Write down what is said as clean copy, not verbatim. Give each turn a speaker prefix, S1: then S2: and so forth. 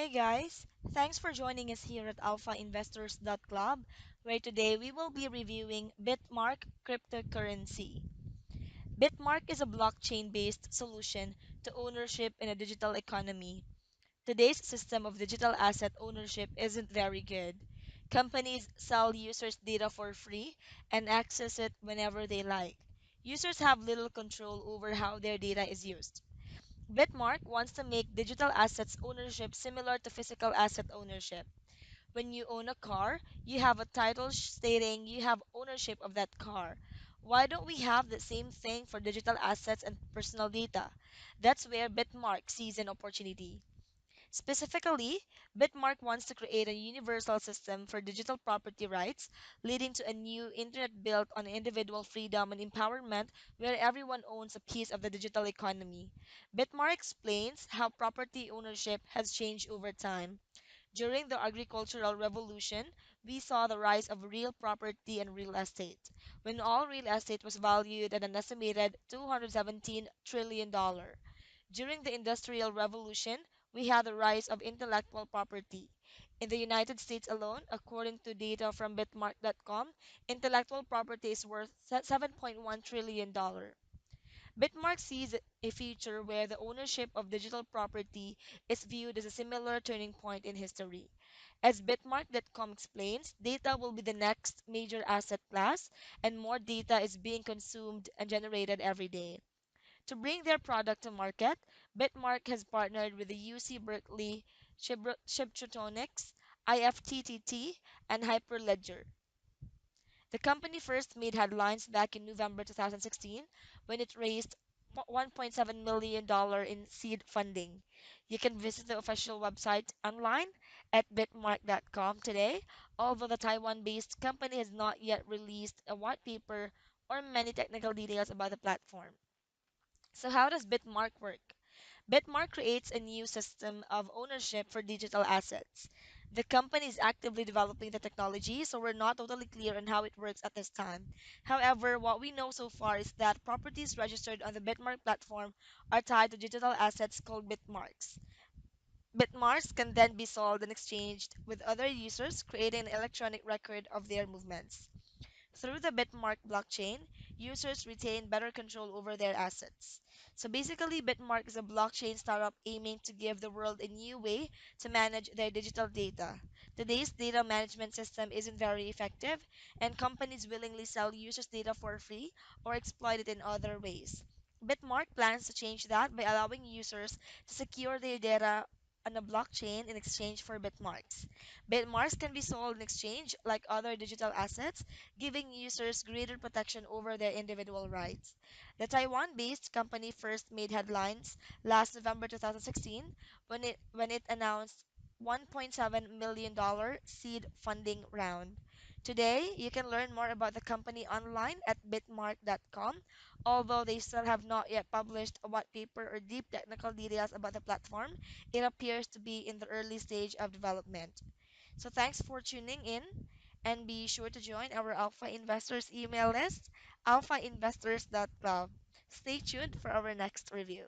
S1: Hi guys, thanks for joining us here at alphainvestors.club, where today we will be reviewing Bitmark cryptocurrency. Bitmark is a blockchain-based solution to ownership in a digital economy. Today's system of digital asset ownership isn't very good. Companies sell users data for free and access it whenever they like. Users have little control over how their data is used. Bitmark wants to make digital assets ownership similar to physical asset ownership. When you own a car, you have a title stating you have ownership of that car. Why don't we have the same thing for digital assets and personal data? That's where Bitmark sees an opportunity. Specifically, Bitmark wants to create a universal system for digital property rights, leading to a new internet built on individual freedom and empowerment where everyone owns a piece of the digital economy. Bitmark explains how property ownership has changed over time. During the agricultural revolution, we saw the rise of real property and real estate, when all real estate was valued at an estimated $217 trillion. During the Industrial Revolution, we had the rise of intellectual property. In the United States alone, according to data from Bitmark.com, intellectual property is worth $7.1 trillion. Bitmark sees a future where the ownership of digital property is viewed as a similar turning point in history. As Bitmark.com explains, data will be the next major asset class, and more data is being consumed and generated every day. To bring their product to market, Bitmark has partnered with the UC Berkeley, Chiptronics, IFTTT, and Hyperledger. The company first made headlines back in November 2016 when it raised $1.7 million in seed funding. You can visit the official website online at bitmark.com today, although the Taiwan-based company has not yet released a white paper or many technical details about the platform. So how does Bitmark work? Bitmark creates a new system of ownership for digital assets. The company is actively developing the technology, so we're not totally clear on how it works at this time. However, what we know so far is that properties registered on the Bitmark platform are tied to digital assets called Bitmarks. Bitmarks can then be sold and exchanged with other users, creating an electronic record of their movements. Through the Bitmark blockchain, users retain better control over their assets. So basically, Bitmark is a blockchain startup aiming to give the world a new way to manage their digital data. Today's data management system isn't very effective, and companies willingly sell users' data for free or exploit it in other ways. Bitmark plans to change that by allowing users to secure their data on a blockchain in exchange for Bitmarks. Bitmarks can be sold in exchange like other digital assets, giving users greater protection over their individual rights. The Taiwan-based company first made headlines last November 2016 when it announced $1.7 million seed funding round. Today, you can learn more about the company online at bitmark.com, although they still have not yet published a white paper or deep technical details about the platform. It appears to be in the early stage of development. So thanks for tuning in and be sure to join our Alpha Investors email list, alphainvestors.club. Stay tuned for our next review.